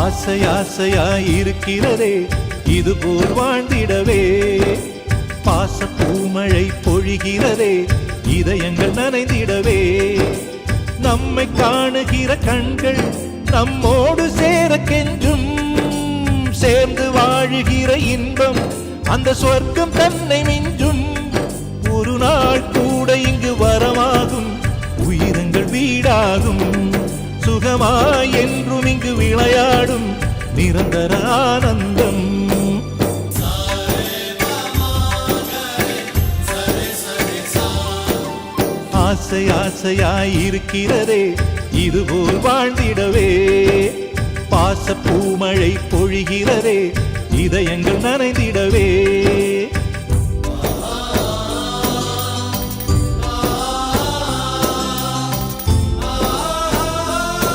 ஆசை ஆசையாயிருக்கிறதே இதுபோல் வாழ்ந்திடவே. பாச பூமழை பொழிகிறதே இதயங்கள் நனைந்திடவே. நம்மை காணுகிற கண்கள் நம்மோடு சேர கெஞ்சும். சேர்ந்து வாழுகிற இன்பம் அந்த சொர்க்கம் தன்னை மிஞ்சும். ஒரு நாள் கூட இங்கு வரமாகும், உயிரங்கள் வீடாகும். சுகமாய் என்றும் இங்கு விளையாடும் நிரந்தர ஆனந்தம். ஆசை ஆசையாயிருக்கிறதே இதுபோல் வாழ்ந்திடவே. பாச பூமழை பொழிகிறதே இதயங்கள் நனைந்திடவே.